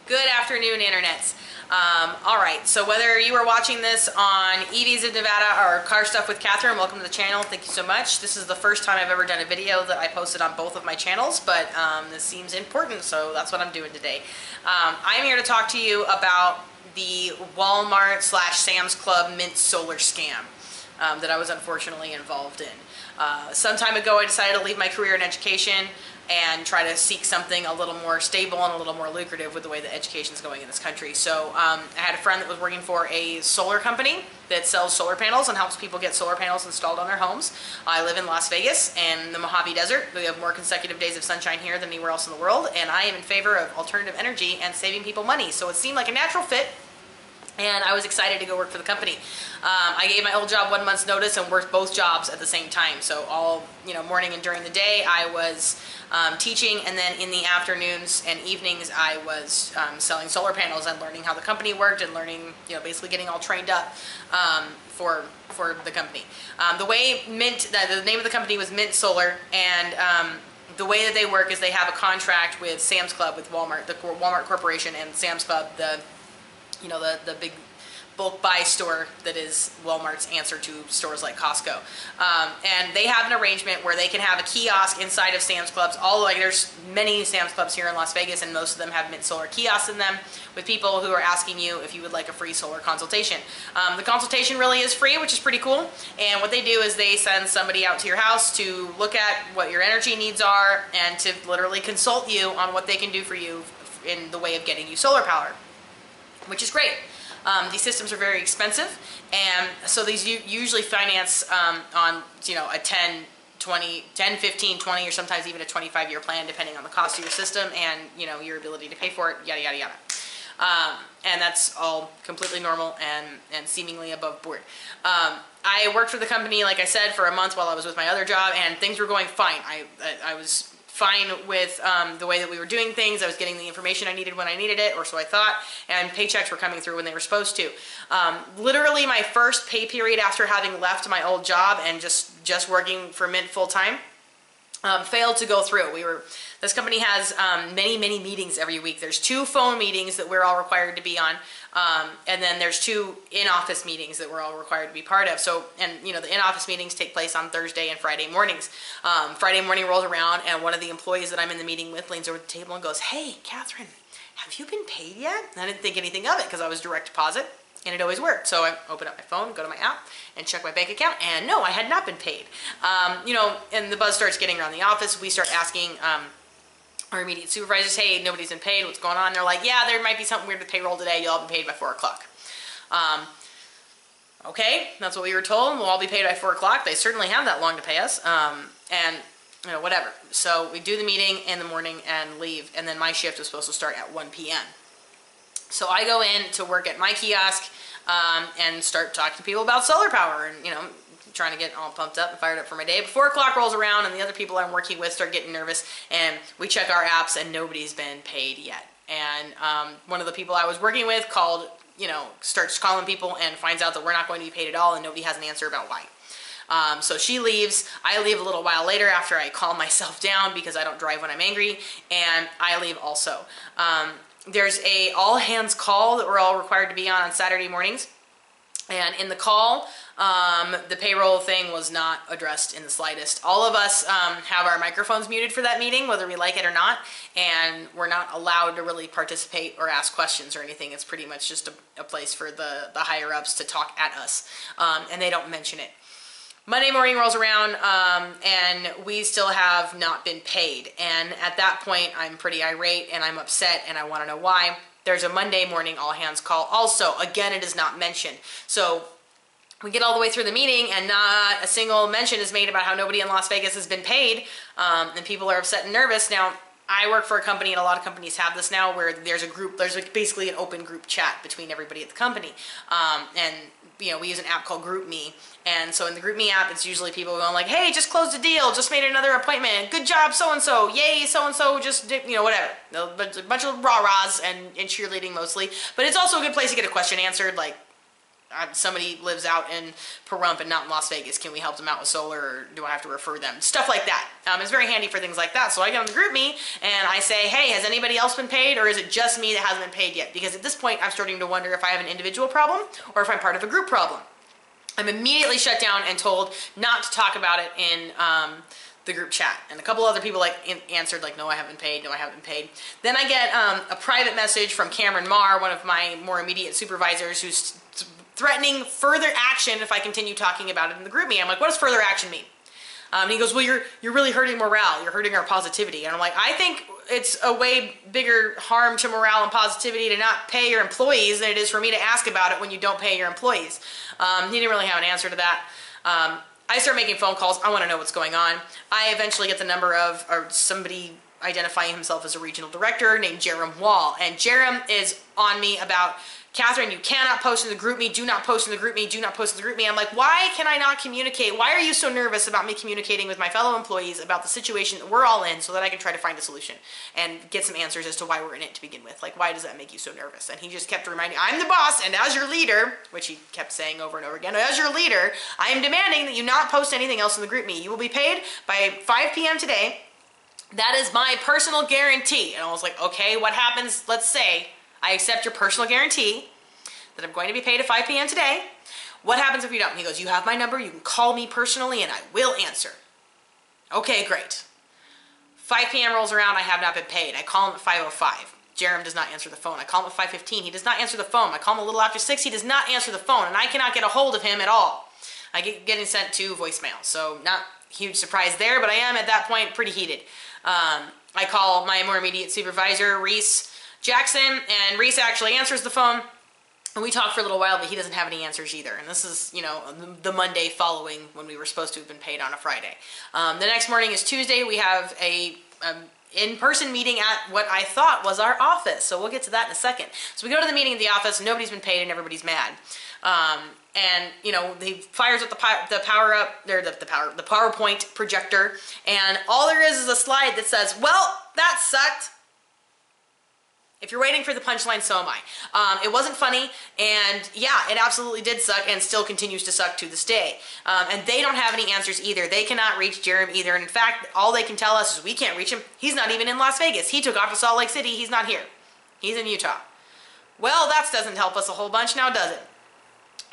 Good afternoon, internets. All right, so whether you are watching this on EVs of Nevada or Car Stuff with Catherine, welcome to the channel. Thank you so much. This is the first time I've ever done a video that I posted on both of my channels, but this seems important, so that's what I'm doing today. I'm here to talk to you about the Walmart / Sam's Club Mint Solar scam that I was unfortunately involved in. Some time ago, I decided to leave my career in education and try to seek something a little more stable and a little more lucrative with the way that education is going in this country. So I had a friend that was working for a solar company that sells solar panels and helps people get solar panels installed on their homes. I live in Las Vegas and the Mojave Desert. We have more consecutive days of sunshine here than anywhere else in the world, and I am in favor of alternative energy and saving people money. So it seemed like a natural fit, and I was excited to go work for the company. I gave my old job 1 month's notice and worked both jobs at the same time. So all morning and during the day I was teaching, and then in the afternoons and evenings I was selling solar panels and learning how the company worked and learning, basically getting all trained up for the company. The way the name of the company was Mint Solar, and the way that they work is they have a contract with Sam's Club, with Walmart, the Walmart Corporation, and Sam's Club, the big bulk buy store that is Walmart's answer to stores like Costco. And they have an arrangement where they can have a kiosk inside of Sam's Clubs. There's many Sam's Clubs here in Las Vegas, and most of them have Mint Solar kiosks in them with people who are asking you if you would like a free solar consultation. The consultation really is free, which is pretty cool. And what they do is they send somebody out to your house to look at what your energy needs are and to literally consult you on what they can do for you in the way of getting you solar power, which is great. These systems are very expensive, and so these usually finance on a 10, 15, 20, or sometimes even a 25-year plan, depending on the cost of your system and your ability to pay for it, yada yada yada. And that's all completely normal and seemingly above board. I worked for the company, like I said, for a month while I was with my other job, and things were going fine. I was fine with the way that we were doing things. I was getting the information I needed when I needed it, or so I thought, and paychecks were coming through when they were supposed to. Literally my first pay period after having left my old job and just working for Mint full-time failed to go through. This company has many meetings every week. There's 2 phone meetings that we're all required to be on, and then there's 2 in-office meetings that we're all required to be part of. So, and the in-office meetings take place on Thursday and Friday mornings. Friday morning rolls around, and one of the employees that I'm in the meeting with leans over the table and goes, "Hey, Catherine, have you been paid yet?" And I didn't think anything of it because I was direct deposit, and it always worked. So I open up my phone, go to my app, and check my bank account, and no, I had not been paid. And the buzz starts getting around the office. We start asking our immediate supervisors, "Hey, nobody's been paid, what's going on?" And they're like, "Yeah, there might be something weird with payroll today. You'll all be paid by 4 o'clock. Okay, that's what we were told. We'll all be paid by 4 o'clock. They certainly have that long to pay us. And whatever. So we do the meeting in the morning and leave, and then my shift was supposed to start at 1 p.m. So I go in to work at my kiosk and start talking to people about solar power and, trying to get all pumped up and fired up for my day. But 4 o'clock rolls around, and the other people I'm working with start getting nervous, and we check our apps, and nobody's been paid yet. And one of the people I was working with starts calling people and finds out that we're not going to be paid at all, and nobody has an answer about why. So she leaves. I leave a little while later after I calm myself down because I don't drive when I'm angry, and I leave also. There's a all-hands call that we're all required to be on Saturday mornings. And in the call, the payroll thing was not addressed in the slightest. All of us have our microphones muted for that meeting, whether we like it or not, and we're not allowed to really participate or ask questions or anything. It's pretty much just a place for the higher-ups to talk at us, and they don't mention it. Monday morning rolls around, and we still have not been paid. And at that point, I'm pretty irate, and I'm upset, and I want to know why. There's a Monday morning all-hands call also. Again, it is not mentioned. So we get all the way through the meeting, and not a single mention is made about how nobody in Las Vegas has been paid, and people are upset and nervous. Now, I work for a company, and a lot of companies have this now, where there's a group, basically an open group chat between everybody at the company. And we use an app called GroupMe, and so in the GroupMe app, it's usually people going like, "Hey, just closed a deal, just made another appointment, good job so-and-so, yay, so-and-so just did," whatever. A bunch of rah-rahs and cheerleading mostly, but it's also a good place to get a question answered, like, somebody lives out in Pahrump and not in Las Vegas. Can we help them out with solar, or do I have to refer them? Stuff like that. It's very handy for things like that. So I get on the GroupMe and I say, hey, has anybody else been paid, or is it just me that hasn't been paid yet? Because at this point, I'm starting to wonder if I have an individual problem or if I'm part of a group problem. I'm immediately shut down and told not to talk about it in the group chat. And a couple other people answered like, no, I haven't paid, no, I haven't paid. Then I get a private message from Cameron Marr, one of my more immediate supervisors, who's threatening further action if I continue talking about it in the GroupMe. I'm like, what does further action mean? And he goes, well, you're really hurting morale. You're hurting our positivity. And I'm like, I think it's a way bigger harm to morale and positivity to not pay your employees than it is for me to ask about it when you don't pay your employees. He didn't really have an answer to that. I start making phone calls. I want to know what's going on. I eventually get the number of somebody identifying himself as a regional director named Jerem Wall. And Jerem is on me about, Catherine, you cannot post in the GroupMe, do not post in the GroupMe, do not post in the GroupMe. I'm like, why can I not communicate? Why are you so nervous about me communicating with my fellow employees about the situation that we're all in so that I can try to find a solution and get some answers as to why we're in it to begin with? Like, why does that make you so nervous? And he just kept reminding me, I'm the boss, and as your leader, which he kept saying over and over again, as your leader, I am demanding that you not post anything else in the GroupMe. You will be paid by 5 p.m. today. That is my personal guarantee. And I was like, okay, what happens? Let's say I accept your personal guarantee that I'm going to be paid at 5 p.m. today. What happens if you don't? And he goes, you have my number, you can call me personally and I will answer. Okay, great. 5 p.m. rolls around, I have not been paid. I call him at 5:05. Jerem does not answer the phone. I call him at 5:15. He does not answer the phone. I call him a little after 6. He does not answer the phone, and I cannot get a hold of him at all. I get getting sent to voicemail, so not huge surprise there, but I am at that point pretty heated. I call my more immediate supervisor, Reese Jackson, and Reese actually answers the phone. And we talked for a little while, but he doesn't have any answers either. And this is, you know, the Monday following when we were supposed to have been paid on a Friday. The next morning is Tuesday. We have a in-person meeting at what I thought was our office. So we'll get to that in a second. So we go to the meeting at the office. Nobody's been paid and everybody's mad. And you know, he fires up the PowerPoint projector, and all there is a slide that says, "Well, that sucked." If you're waiting for the punchline, so am I. It wasn't funny, and yeah, it absolutely did suck and still continues to suck to this day. And they don't have any answers either. They cannot reach Jerem either. And in fact, all they can tell us is we can't reach him. He's not even in Las Vegas. He took off to Salt Lake City. He's not here. He's in Utah. Well, that doesn't help us a whole bunch now, does it?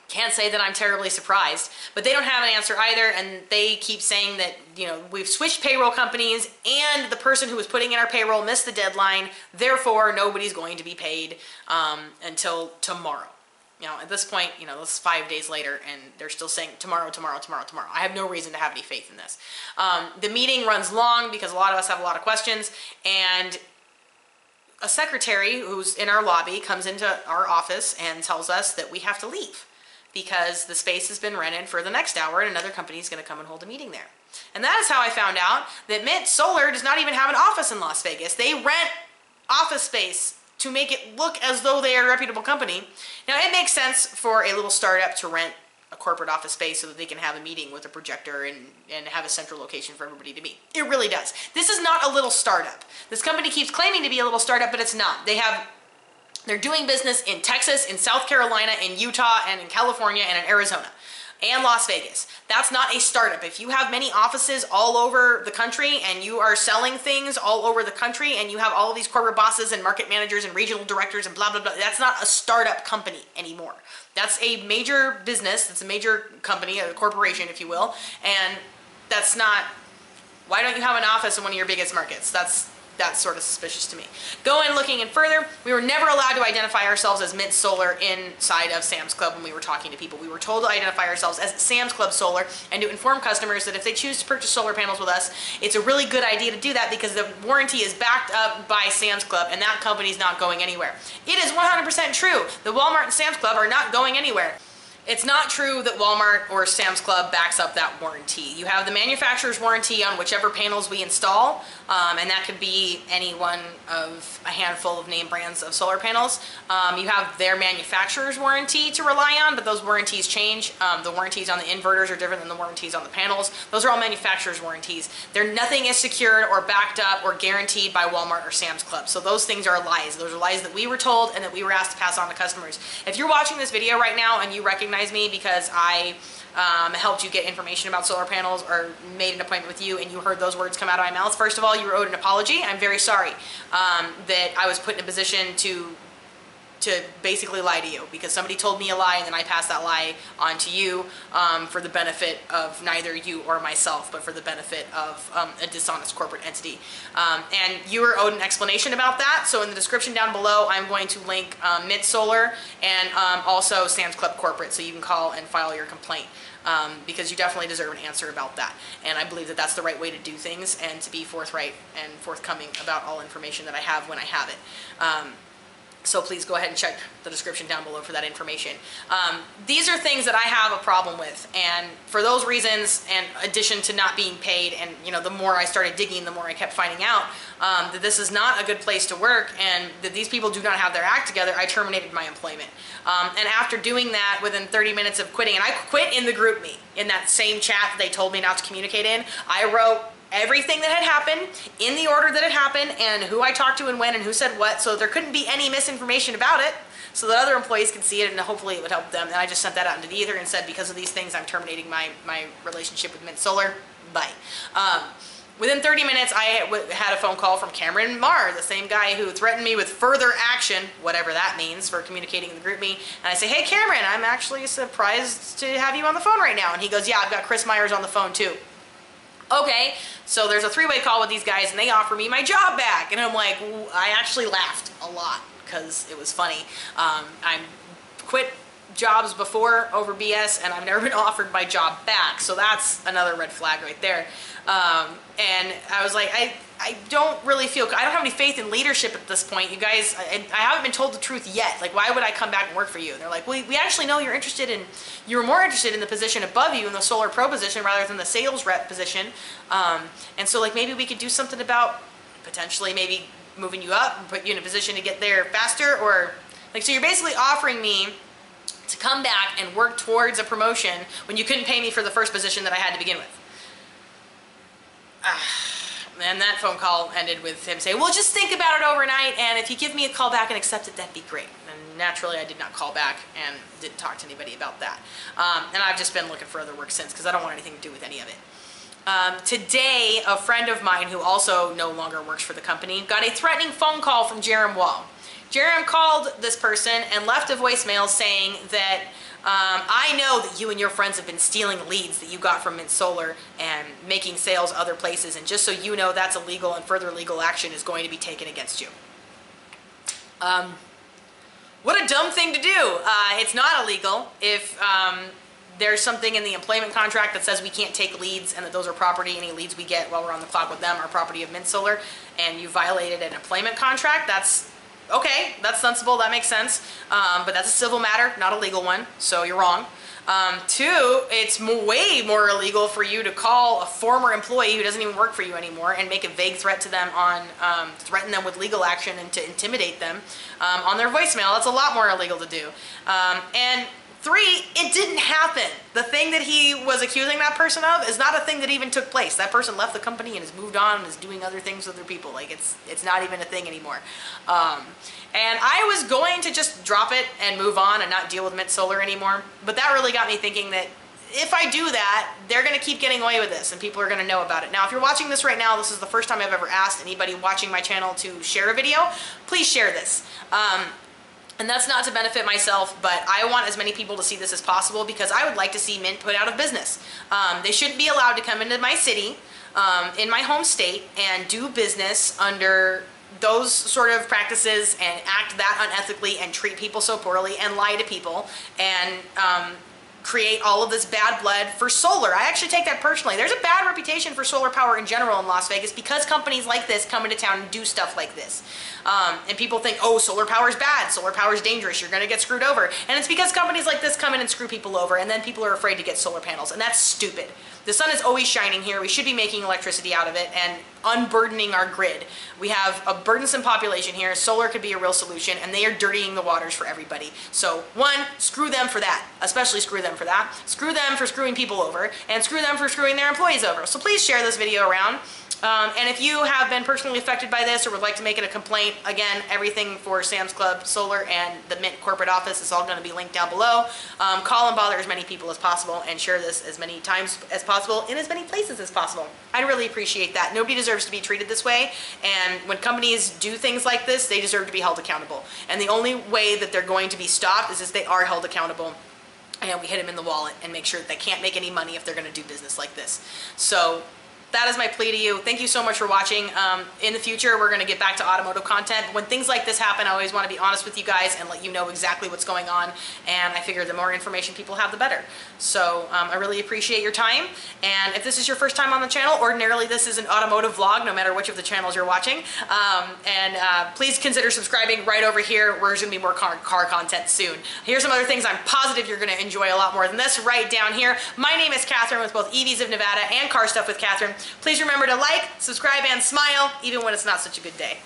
Can't say that I'm terribly surprised, but they don't have an answer either, and they keep saying that, you know, we've switched payroll companies and the person who was putting in our payroll missed the deadline, therefore nobody's going to be paid until tomorrow. You know, at this point, you know, this is 5 days later, and they're still saying tomorrow, tomorrow, tomorrow, tomorrow. I have no reason to have any faith in this. The meeting runs long because a lot of us have a lot of questions, and a secretary who's in our lobby comes into our office and tells us that we have to leave, because the space has been rented for the next hour and another company is going to come and hold a meeting there. And that is how I found out that Mint Solar does not even have an office in Las Vegas. They rent office space to make it look as though they are a reputable company. Now, it makes sense for a little startup to rent a corporate office space so that they can have a meeting with a projector and have a central location for everybody to meet. It really does. This is not a little startup. This company keeps claiming to be a little startup, but it's not. They're doing business in Texas, in South Carolina, in Utah, and in California, and in Arizona, and Las Vegas. That's not a startup. If you have many offices all over the country, and you are selling things all over the country, and you have all of these corporate bosses and market managers and regional directors and blah, blah, blah, that's not a startup company anymore. That's a major business. That's a major company, a corporation, if you will, and that's not... Why don't you have an office in one of your biggest markets? That's sort of suspicious to me. Going looking in further, we were never allowed to identify ourselves as Mint Solar inside of Sam's Club when we were talking to people. We were told to identify ourselves as Sam's Club Solar and to inform customers that if they choose to purchase solar panels with us, it's a really good idea to do that because the warranty is backed up by Sam's Club and that company's not going anywhere. It is 100% true. The Walmart and Sam's Club are not going anywhere. It's not true that Walmart or Sam's Club backs up that warranty. You have the manufacturer's warranty on whichever panels we install, and that could be any one of a handful of name brands of solar panels. You have their manufacturer's warranty to rely on, but those warranties change. The warranties on the inverters are different than the warranties on the panels. Those are all manufacturer's warranties. Nothing is secured or backed up or guaranteed by Walmart or Sam's Club. So those things are lies. Those are lies that we were told and that we were asked to pass on to customers. If you're watching this video right now and you recognize me because I helped you get information about solar panels or made an appointment with you and you heard those words come out of my mouth, first of all, you were owed an apology. I'm very sorry that I was put in a position to basically lie to you because somebody told me a lie and then I passed that lie on to you for the benefit of neither you or myself, but for the benefit of a dishonest corporate entity. And you were owed an explanation about that. So in the description down below, I'm going to link Mint Solar and also Sam's Club Corporate, so you can call and file your complaint. Because you definitely deserve an answer about that. And I believe that that's the right way to do things and to be forthright and forthcoming about all information that I have when I have it. So please go ahead and check the description down below for that information. These are things that I have a problem with, and for those reasons, in addition to not being paid, and you know, the more I started digging, the more I kept finding out that this is not a good place to work, and that these people do not have their act together, I terminated my employment. And after doing that, within 30 minutes of quitting, and I quit in the GroupMe, in that same chat that they told me not to communicate in, I wrote everything that had happened in the order that it happened and who I talked to and when and who said what, so there couldn't be any misinformation about it, so that other employees could see it and hopefully it would help them. And I just sent that out into the ether and said, because of these things, I'm terminating my relationship with Mint Solar. Bye. Within 30 minutes, I had a phone call from Cameron Marr, the same guy who threatened me with further action, whatever that means, for communicating in the GroupMe. And I say, hey Cameron, I'm actually surprised to have you on the phone right now. And he goes, yeah, I've got Chris Myers on the phone too. Okay, so there's a three-way call with these guys and they offer me my job back. And I'm like, I actually laughed a lot because it was funny. I quit jobs before over BS and I've never been offered my job back. So that's another red flag right there. And I was like, I don't really feel, I don't have any faith in leadership at this point. You guys, I haven't been told the truth yet. Like, why would I come back and work for you? And they're like, well, we actually know you were more interested in the position above you, in the Solar Pro position, rather than the sales rep position. And so, like, maybe we could do something about potentially maybe moving you up and put you in a position to get there faster, or, like, so you're basically offering me to come back and work towards a promotion when you couldn't pay me for the first position that I had to begin with. And that phone call ended with him saying, well, just think about it overnight, and if you give me a call back and accept it, that'd be great. And naturally, I did not call back and didn't talk to anybody about that. And I've just been looking for other work since, because I don't want anything to do with any of it. Today, a friend of mine who also no longer works for the company got a threatening phone call from Jerem Wall. Jerem called this person and left a voicemail saying that I know that you and your friends have been stealing leads that you got from Mint Solar and making sales other places, and just so you know, that's illegal and further legal action is going to be taken against you. What a dumb thing to do. It's not illegal if there's something in the employment contract that says we can't take leads and that those are property. Any leads we get while we're on the clock with them are property of Mint Solar, and you violated an employment contract. That's okay, that's sensible, that makes sense, but that's a civil matter, not a legal one, so you're wrong. Two, it's way more illegal for you to call a former employee who doesn't even work for you anymore and make a vague threat to them threaten them with legal action and to intimidate them on their voicemail. That's a lot more illegal to do. And three, it didn't happen. The thing that he was accusing that person of is not a thing that even took place. That person left the company and has moved on and is doing other things with other people. Like, it's not even a thing anymore. And I was going to just drop it and move on and not deal with Mint Solar anymore. But that really got me thinking that if I do that, they're going to keep getting away with this and people are going to know about it. Now, if you're watching this right now, this is the first time I've ever asked anybody watching my channel to share a video. Please share this. And that's not to benefit myself, but I want as many people to see this as possible because I would like to see Mint put out of business. They shouldn't be allowed to come into my city, in my home state, and do business under those sort of practices and act that unethically and treat people so poorly and lie to people and create all of this bad blood for solar. I actually take that personally. There's a bad reputation for solar power in general in Las Vegas because companies like this come into town and do stuff like this. And people think, oh, solar power is bad, solar power is dangerous, you're gonna get screwed over. And it's because companies like this come in and screw people over, and then people are afraid to get solar panels, and that's stupid. The sun is always shining here. We should be making electricity out of it and unburdening our grid. We have a burdensome population here. Solar could be a real solution, and they are dirtying the waters for everybody. So one, screw them for that, especially screw them for that. Screw them for screwing people over, and screw them for screwing their employees over. So please share this video around. And if you have been personally affected by this or would like to make it a complaint, again, everything for Sam's Club Solar and the Mint corporate office is all going to be linked down below. Call and bother as many people as possible and share this as many times as possible in as many places as possible. I'd really appreciate that. Nobody deserves to be treated this way, and when companies do things like this, they deserve to be held accountable. And the only way that they're going to be stopped is if they are held accountable and we hit them in the wallet and make sure that they can't make any money if they're going to do business like this. So that is my plea to you. Thank you so much for watching. In the future, we're going to get back to automotive content. When things like this happen, I always want to be honest with you guys and let you know exactly what's going on. And I figure the more information people have, the better. So I really appreciate your time. And if this is your first time on the channel, ordinarily this is an automotive vlog, no matter which of the channels you're watching. Please consider subscribing right over here, where there's going to be more car content soon. Here's some other things I'm positive you're going to enjoy a lot more than this right down here. My name is Catherine with both EVs of Nevada and Car Stuff with Catherine. Please remember to like, subscribe, and smile, even when it's not such a good day.